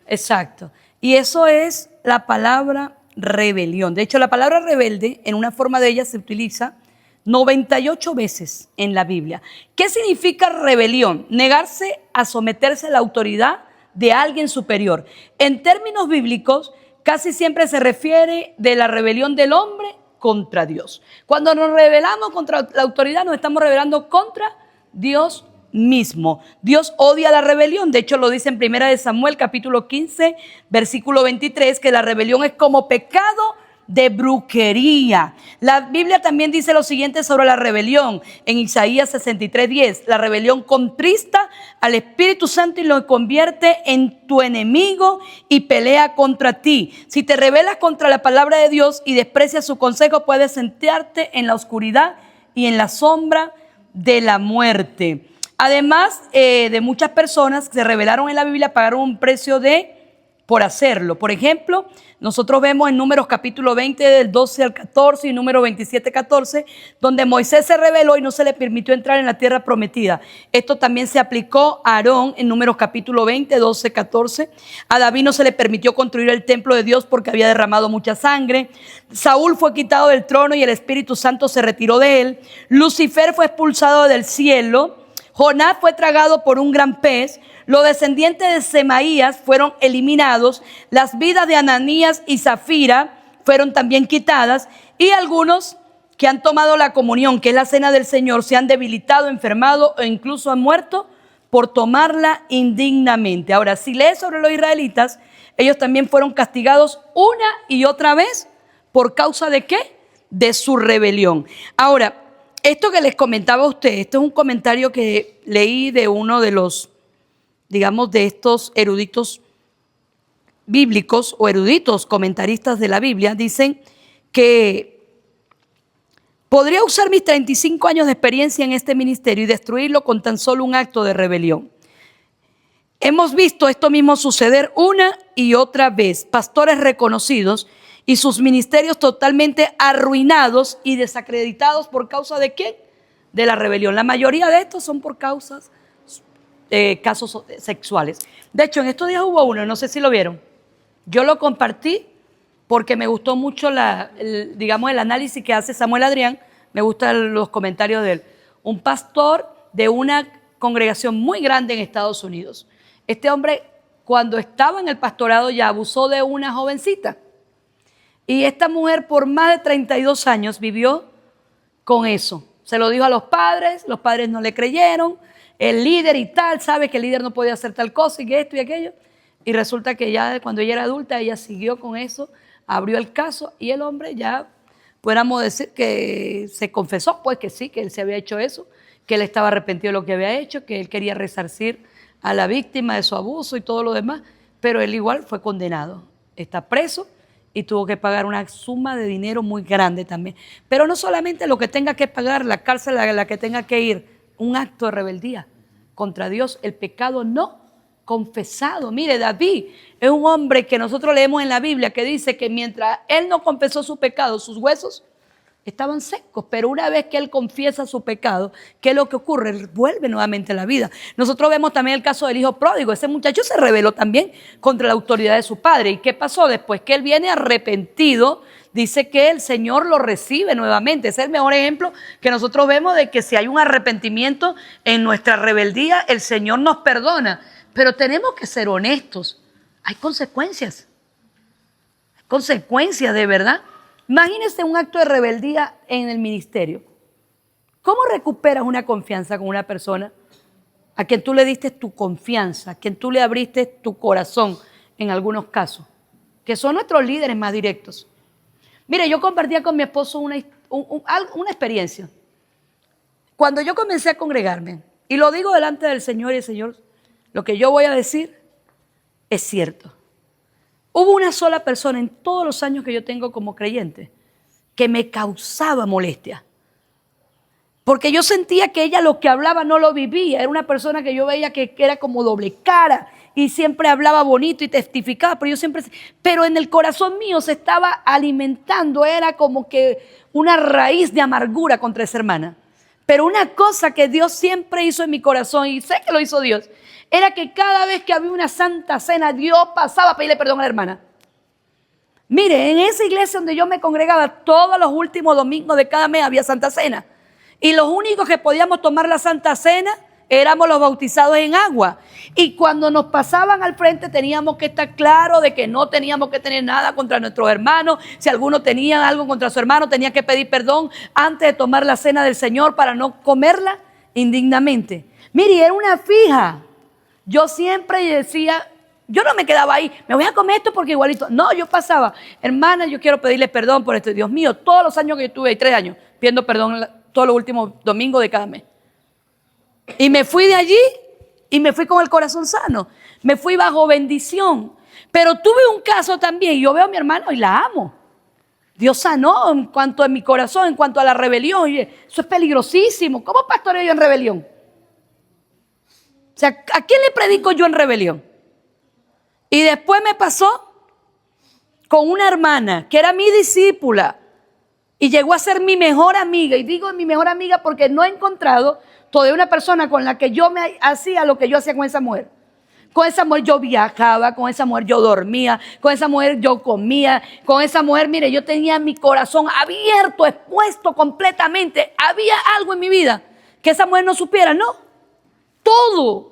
Exacto. Y eso es la palabra rebelión. De hecho, la palabra rebelde, en una forma de ella se utiliza 98 veces en la Biblia. ¿Qué significa rebelión? Negarse a someterse a la autoridad de alguien superior. En términos bíblicos, casi siempre se refiere de la rebelión del hombre contra Dios. Cuando nos rebelamos contra la autoridad, nos estamos rebelando contra Dios mismo. Dios odia la rebelión. De hecho, lo dice en 1 Samuel, capítulo 15, versículo 23, que la rebelión es como pecado de brujería. La Biblia también dice lo siguiente sobre la rebelión en Isaías 63:10. La rebelión contrista al Espíritu Santo y lo convierte en tu enemigo y pelea contra ti. Si te rebelas contra la palabra de Dios y desprecias su consejo, puedes sentarte en la oscuridad y en la sombra de la muerte. Además de muchas personas que se rebelaron en la Biblia, pagaron un precio por hacerlo. Por ejemplo, nosotros vemos en Números capítulo 20 del 12 al 14 y Número 27, 14, donde Moisés se rebeló y no se le permitió entrar en la tierra prometida. Esto también se aplicó a Aarón en Números capítulo 20, 12, 14. A David no se le permitió construir el templo de Dios porque había derramado mucha sangre. Saúl fue quitado del trono y el Espíritu Santo se retiró de él. Lucifer fue expulsado del cielo. Jonás fue tragado por un gran pez. Los descendientes de Semaías fueron eliminados. Las vidas de Ananías y Zafira fueron también quitadas. Y algunos que han tomado la comunión, que es la cena del Señor, se han debilitado, enfermado e incluso han muerto por tomarla indignamente. Ahora, si lees sobre los israelitas, ellos también fueron castigados una y otra vez. ¿Por causa de qué? De su rebelión. Ahora, esto que les comentaba a ustedes, esto es un comentario que leí de uno de los, digamos, de estos eruditos bíblicos o eruditos comentaristas de la Biblia. Dicen que podría usar mis 35 años de experiencia en este ministerio y destruirlo con tan solo un acto de rebelión. Hemos visto esto mismo suceder una y otra vez. Pastores reconocidos y sus ministerios totalmente arruinados y desacreditados por causa de ¿qué? De la rebelión. La mayoría de estos son por casos sexuales. De hecho, en estos días hubo uno, no sé si lo vieron. Yo lo compartí porque me gustó mucho el análisis que hace Samuel Adrián. Me gustan los comentarios de él. Un pastor de una congregación muy grande en Estados Unidos. Este hombre, cuando estaba en el pastorado, ya abusó de una jovencita. Y esta mujer por más de 32 años vivió con eso. Se lo dijo a los padres no le creyeron. El líder y tal, sabe que el líder no podía hacer tal cosa y que esto y aquello. Y resulta que ya cuando ella era adulta, ella siguió con eso, abrió el caso y el hombre ya, pudiéramos decir que se confesó, pues que sí, que él se había hecho eso, que él estaba arrepentido de lo que había hecho, que él quería resarcir a la víctima de su abuso y todo lo demás, pero él igual fue condenado, está preso y tuvo que pagar una suma de dinero muy grande también. Pero no solamente lo que tenga que pagar, la cárcel a la que tenga que ir, un acto de rebeldía contra Dios, el pecado no confesado. Mire, David es un hombre que nosotros leemos en la Biblia que dice que mientras él no confesó su pecado, sus huesos estaban secos, pero una vez que él confiesa su pecado, ¿qué es lo que ocurre? Él vuelve nuevamente a la vida. Nosotros vemos también el caso del hijo pródigo. Ese muchacho se rebeló también contra la autoridad de su padre. ¿Y qué pasó? Después que él viene arrepentido, dice que el Señor lo recibe nuevamente. Ese es el mejor ejemplo que nosotros vemos de que si hay un arrepentimiento en nuestra rebeldía, el Señor nos perdona. Pero tenemos que ser honestos. Hay consecuencias. Hay consecuencias de verdad. Imagínese un acto de rebeldía en el ministerio. ¿Cómo recuperas una confianza con una persona a quien tú le diste tu confianza, a quien tú le abriste tu corazón en algunos casos, que son nuestros líderes más directos? Mire, yo compartía con mi esposo una experiencia. Cuando yo comencé a congregarme, y lo digo delante del Señor y el Señor, lo que yo voy a decir es cierto. Hubo una sola persona en todos los años que yo tengo como creyente que me causaba molestia. Porque yo sentía que ella lo que hablaba no lo vivía. Era una persona que yo veía que era como doble cara y siempre hablaba bonito y testificaba, pero en el corazón mío se estaba alimentando, era como que una raíz de amargura contra esa hermana. Pero una cosa que Dios siempre hizo en mi corazón, y sé que lo hizo Dios, era que cada vez que había una santa cena, Dios pasaba a pedirle perdón a la hermana. Mire, en esa iglesia donde yo me congregaba, todos los últimos domingos de cada mes había santa cena. Y los únicos que podíamos tomar la santa cena éramos los bautizados en agua. Y cuando nos pasaban al frente teníamos que estar claros de que no teníamos que tener nada contra nuestros hermanos. Si alguno tenía algo contra su hermano, tenía que pedir perdón antes de tomar la cena del Señor para no comerla indignamente. Mire, era una fija. Yo siempre decía, yo no me quedaba ahí, me voy a comer esto porque igualito. No, yo pasaba, hermana, yo quiero pedirle perdón por esto. Dios mío, todos los años que yo tuve, 3 años, pidiendo perdón todos los últimos domingos de cada mes. Y me fui de allí y me fui con el corazón sano. Me fui bajo bendición. Pero tuve un caso también, yo veo a mi hermano y la amo. Dios sanó en cuanto a mi corazón, en cuanto a la rebelión. Oye, eso es peligrosísimo. ¿Cómo pastoreo yo en rebelión? O sea, ¿a quién le predico yo en rebelión? Y después me pasó con una hermana que era mi discípula y llegó a ser mi mejor amiga. Y digo mi mejor amiga porque no he encontrado todavía una persona con la que yo me hacía lo que yo hacía con esa mujer. Con esa mujer yo viajaba, con esa mujer yo dormía, con esa mujer yo comía, con esa mujer, mire, yo tenía mi corazón abierto, expuesto completamente. Había algo en mi vida que esa mujer no supiera, no. Todo.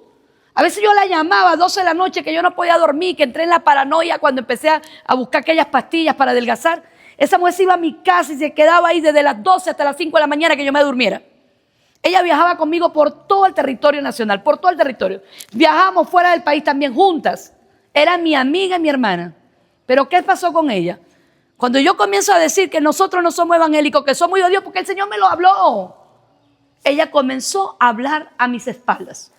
A veces yo la llamaba a 12 de la noche que yo no podía dormir, que entré en la paranoia cuando empecé a buscar aquellas pastillas para adelgazar. Esa mujer se iba a mi casa y se quedaba ahí desde las 12 hasta las 5 de la mañana que yo me durmiera. Ella viajaba conmigo por todo el territorio nacional, por todo el territorio. Viajábamos fuera del país también juntas. Era mi amiga y mi hermana. Pero ¿qué pasó con ella? Cuando yo comienzo a decir que nosotros no somos evangélicos, que somos hijos de Dios, porque el Señor me lo habló, ella comenzó a hablar a mis espaldas.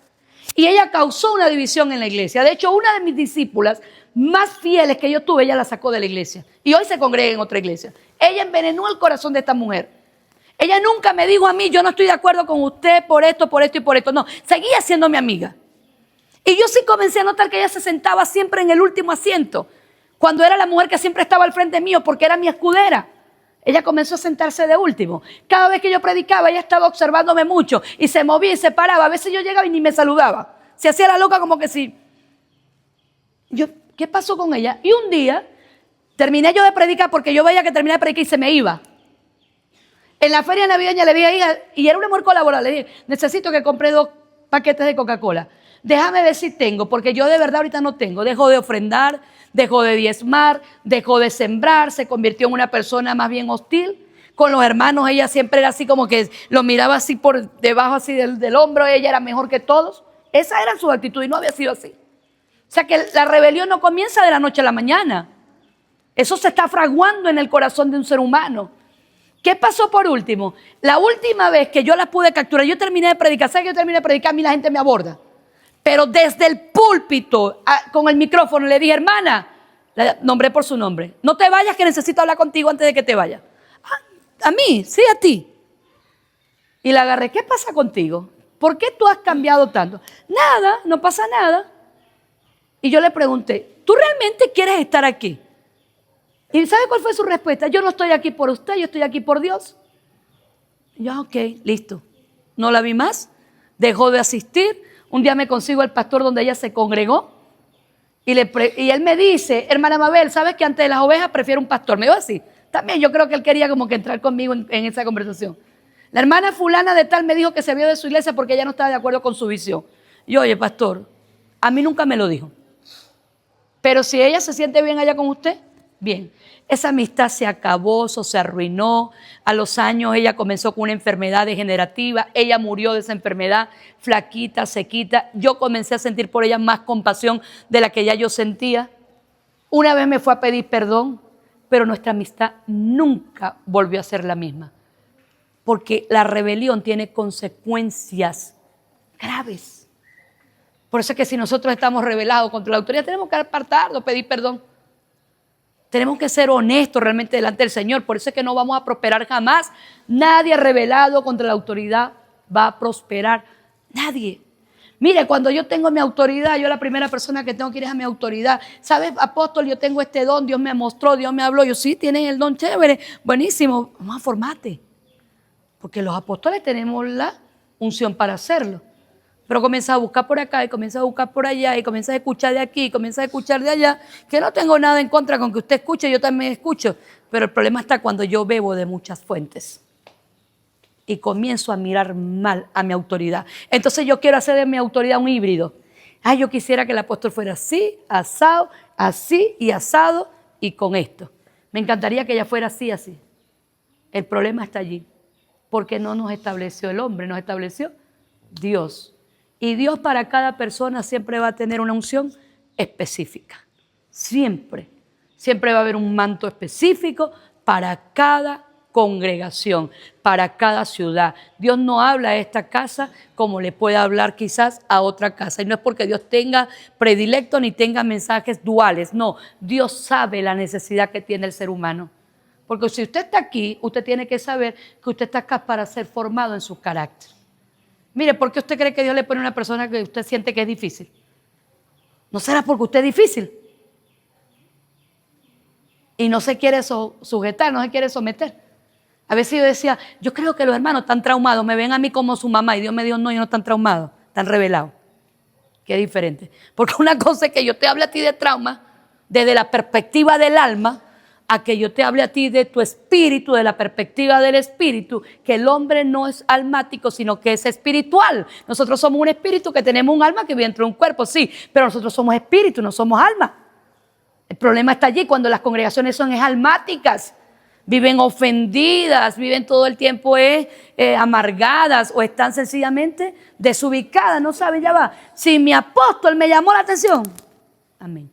Y ella causó una división en la iglesia. De hecho, una de mis discípulas más fieles que yo tuve, ella la sacó de la iglesia. Y hoy se congrega en otra iglesia. Ella envenenó el corazón de esta mujer. Ella nunca me dijo a mí, yo no estoy de acuerdo con usted por esto y por esto. No, seguía siendo mi amiga. Y yo sí comencé a notar que ella se sentaba siempre en el último asiento, cuando era la mujer que siempre estaba al frente mío, porque era mi escudera. Ella comenzó a sentarse de último. Cada vez que yo predicaba, ella estaba observándome mucho y se movía y se paraba. A veces yo llegaba y ni me saludaba. Se hacía la loca como que sí. ¿Qué pasó con ella? Y un día terminé yo de predicar porque yo veía que terminé de predicar y se me iba. En la feria navideña le dije a ella, y era una mujer colaboradora, le dije, necesito que compre 2 paquetes de Coca-Cola. Déjame ver si tengo, porque yo de verdad ahorita no tengo. Dejó de ofrendar, dejó de diezmar, dejó de sembrar, se convirtió en una persona más bien hostil. Con los hermanos ella siempre era así como que lo miraba así por debajo así del hombro, ella era mejor que todos. Esa era su actitud y no había sido así. O sea que la rebelión no comienza de la noche a la mañana. Eso se está fraguando en el corazón de un ser humano. ¿Qué pasó por último? La última vez que yo la pude capturar, yo terminé de predicar. ¿Sabes que yo terminé de predicar? A mí la gente me aborda. Pero desde el púlpito, con el micrófono, le dije, hermana, la nombré por su nombre. No te vayas, que necesito hablar contigo antes de que te vayas. ¿A mí? Sí, a ti. Y la agarré. ¿Qué pasa contigo? ¿Por qué tú has cambiado tanto? Nada, no pasa nada. Y yo le pregunté, ¿tú realmente quieres estar aquí? ¿Y sabe cuál fue su respuesta? Yo no estoy aquí por usted, yo estoy aquí por Dios. Y yo, ok, listo. No la vi más, dejó de asistir. Un día me consigo al pastor donde ella se congregó y él me dice, hermana Mabel, ¿sabes que antes de las ovejas prefiero un pastor? Me dijo así. También yo creo que él quería como que entrar conmigo en esa conversación. La hermana fulana de tal me dijo que se vio de su iglesia porque ella no estaba de acuerdo con su visión. Y yo, oye, pastor, a mí nunca me lo dijo. Pero si ella se siente bien allá con usted, bien. Esa amistad se acabó, se arruinó. A los años ella comenzó con una enfermedad degenerativa. Ella murió de esa enfermedad, flaquita, sequita. Yo comencé a sentir por ella más compasión de la que ya yo sentía. Una vez me fue a pedir perdón, pero nuestra amistad nunca volvió a ser la misma. Porque la rebelión tiene consecuencias graves. Por eso es que si nosotros estamos rebelados contra la autoridad, tenemos que apartarnos, pedir perdón. Tenemos que ser honestos realmente delante del Señor. Por eso es que no vamos a prosperar jamás. Nadie rebelado contra la autoridad va a prosperar. Nadie. Mire, cuando yo tengo mi autoridad, yo la primera persona que tengo que ir es a mi autoridad. ¿Sabes, apóstol? Yo tengo este don, Dios me mostró, Dios me habló. Yo, sí, tienes el don, chévere, buenísimo. Vamos a formarte. Porque los apóstoles tenemos la unción para hacerlo. Pero comienza a buscar por acá y comienza a buscar por allá y comienza a escuchar de aquí y comienza a escuchar de allá, que no tengo nada en contra con que usted escuche, yo también escucho, pero el problema está cuando yo bebo de muchas fuentes y comienzo a mirar mal a mi autoridad. Entonces yo quiero hacer de mi autoridad un híbrido. Yo quisiera que el apóstol fuera así, asado, así y asado y con esto. Me encantaría que ella fuera así, así. El problema está allí, porque no nos estableció el hombre, nos estableció Dios. Y Dios para cada persona siempre va a tener una unción específica. Siempre. Siempre va a haber un manto específico para cada congregación, para cada ciudad. Dios no habla a esta casa como le puede hablar quizás a otra casa. Y no es porque Dios tenga predilecto ni tenga mensajes duales. No, Dios sabe la necesidad que tiene el ser humano. Porque si usted está aquí, usted tiene que saber que usted está acá para ser formado en su carácter. Mire, ¿por qué usted cree que Dios le pone a una persona que usted siente que es difícil? ¿No será porque usted es difícil? Y no se quiere sujetar, no se quiere someter. A veces yo decía, yo creo que los hermanos están traumados, me ven a mí como su mamá. Y Dios me dijo, no, ellos no están traumados, están revelados. Qué diferente. Porque una cosa es que yo te hable a ti de trauma desde la perspectiva del alma, a que yo te hable a ti de tu espíritu, de la perspectiva del espíritu, que el hombre no es almático, sino que es espiritual. Nosotros somos un espíritu que tenemos un alma que vive dentro de un cuerpo, sí, pero nosotros somos espíritu, no somos alma. El problema está allí cuando las congregaciones son almáticas, viven ofendidas, viven todo el tiempo amargadas o están sencillamente desubicadas, no saben, ya va. Si mi apóstol me llamó la atención, amén.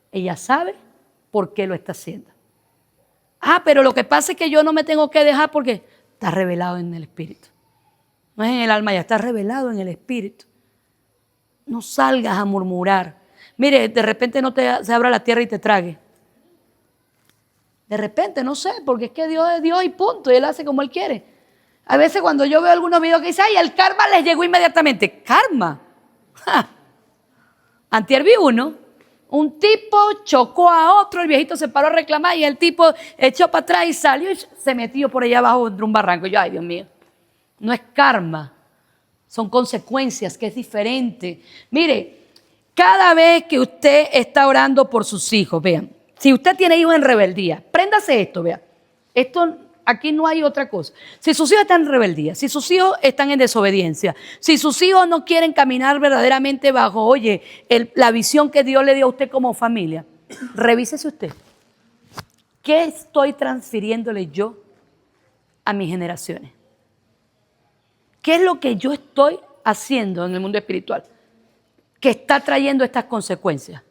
Ella sabe por qué lo está haciendo. Pero lo que pasa es que yo no me tengo que dejar porque está revelado en el espíritu. No es en el alma, ya está revelado en el espíritu. No salgas a murmurar. Mire, de repente no se abra la tierra y te trague. De repente, no sé, porque es que Dios es Dios y punto, y Él hace como Él quiere. A veces cuando yo veo algunos videos que dicen, ay, el karma les llegó inmediatamente. ¿Karma? ¡Ja! Antier vi uno, un tipo chocó a otro, el viejito se paró a reclamar y el tipo echó para atrás y salió y se metió por allá abajo entre un barranco. Y yo, ay, Dios mío, no es karma, son consecuencias, que es diferente. Mire, cada vez que usted está orando por sus hijos, vean, si usted tiene hijos en rebeldía, préndase esto, vean, esto aquí no hay otra cosa. Si sus hijos están en rebeldía, si sus hijos están en desobediencia, si sus hijos no quieren caminar verdaderamente bajo, oye, la visión que Dios le dio a usted como familia, revísese usted. ¿Qué estoy transfiriéndole yo a mis generaciones? ¿Qué es lo que yo estoy haciendo en el mundo espiritual que está trayendo estas consecuencias?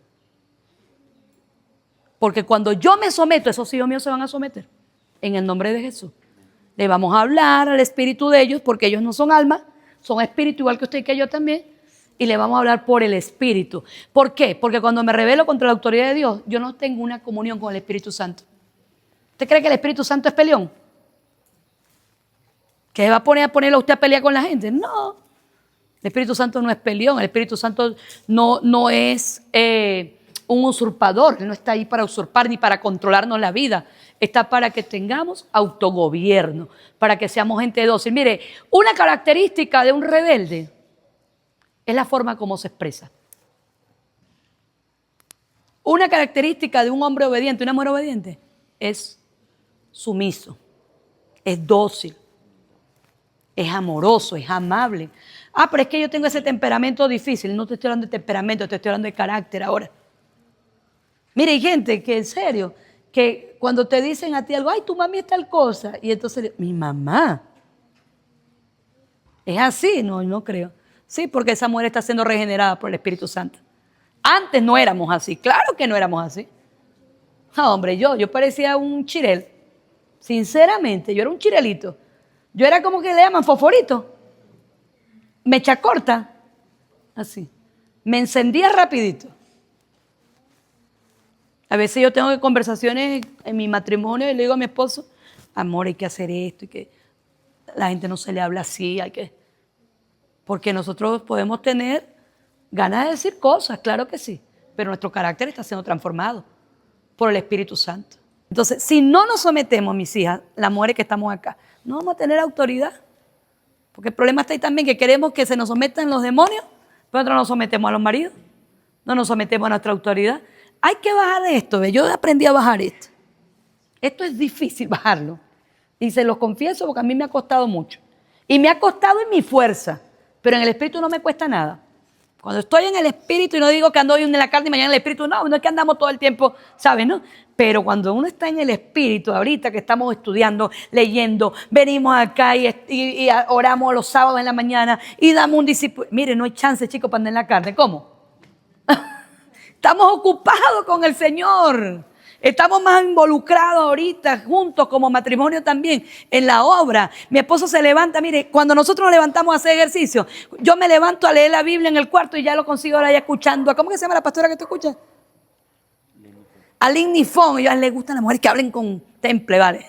Porque cuando yo me someto, esos hijos míos se van a someter. En el nombre de Jesús. Le vamos a hablar al espíritu de ellos, porque ellos no son almas, son espíritu igual que usted y que yo también. Y le vamos a hablar por el espíritu. ¿Por qué? Porque cuando me rebelo contra la autoridad de Dios, yo no tengo una comunión con el Espíritu Santo. ¿Usted cree que el Espíritu Santo es peleón? ¿Que se va a ponerlo a usted a pelear con la gente? No. El Espíritu Santo no es peleón. El Espíritu Santo no es un usurpador. Él no está ahí para usurpar ni para controlarnos la vida. Está para que tengamos autogobierno, para que seamos gente dócil. Mire, una característica de un rebelde es la forma como se expresa. Una característica de un hombre obediente, una mujer obediente, es sumiso, es dócil, es amoroso, es amable. Ah, pero es que yo tengo ese temperamento difícil. No te estoy hablando de temperamento, te estoy hablando de carácter ahora. Mire, hay gente que en serio, que cuando te dicen a ti algo, ay, tu mami es tal cosa, y entonces, mi mamá, ¿es así? No creo. Sí, porque esa mujer está siendo regenerada por el Espíritu Santo. Antes no éramos así, claro que no éramos así. Ah, hombre, yo parecía un chirel. Sinceramente, yo era un chirelito. Yo era como que le llaman fosforito. Mecha corta, así. Me encendía rapidito. A veces yo tengo conversaciones en mi matrimonio y le digo a mi esposo, amor, hay que hacer esto y que la gente no se le habla así, porque nosotros podemos tener ganas de decir cosas, claro que sí, pero nuestro carácter está siendo transformado por el Espíritu Santo. Entonces, si no nos sometemos, mis hijas, las mujeres que estamos acá, no vamos a tener autoridad, porque el problema está ahí también, que queremos que se nos sometan los demonios, pero nosotros nos sometemos a los maridos, no nos sometemos a nuestra autoridad. Hay que bajar esto, ¿ve? Yo aprendí a bajar esto. Esto es difícil bajarlo. Y se los confieso porque a mí me ha costado mucho. Y me ha costado en mi fuerza, pero en el espíritu no me cuesta nada. Cuando estoy en el espíritu y no digo que ando hoy en la carne y mañana en el espíritu, no es que andamos todo el tiempo, ¿sabes? ¿No? Pero cuando uno está en el espíritu, ahorita que estamos estudiando, leyendo, venimos acá y oramos los sábados en la mañana y damos un discípulo. Mire, no hay chance, chicos, para andar en la carne. ¿Cómo? Estamos ocupados con el Señor. Estamos más involucrados ahorita, juntos como matrimonio también, en la obra. Mi esposo se levanta, mire, cuando nosotros nos levantamos a hacer ejercicio, yo me levanto a leer la Biblia en el cuarto y ya lo consigo ahora ya escuchando. ¿Cómo que se llama la pastora que tú escuchas? A Lynn Nifón. Y a él le gustan las mujeres que hablen con temple, ¿vale?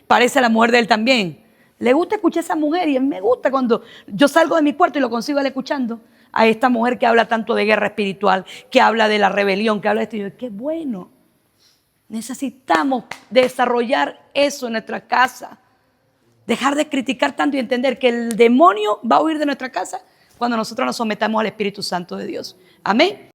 Parece la mujer de él también. Le gusta escuchar a esa mujer y a mí me gusta cuando yo salgo de mi cuarto y lo consigo él escuchando a esta mujer que habla tanto de guerra espiritual, que habla de la rebelión, que habla de esto. Y yo, qué bueno. Necesitamos desarrollar eso en nuestra casa. Dejar de criticar tanto y entender que el demonio va a huir de nuestra casa cuando nosotros nos sometamos al Espíritu Santo de Dios. Amén.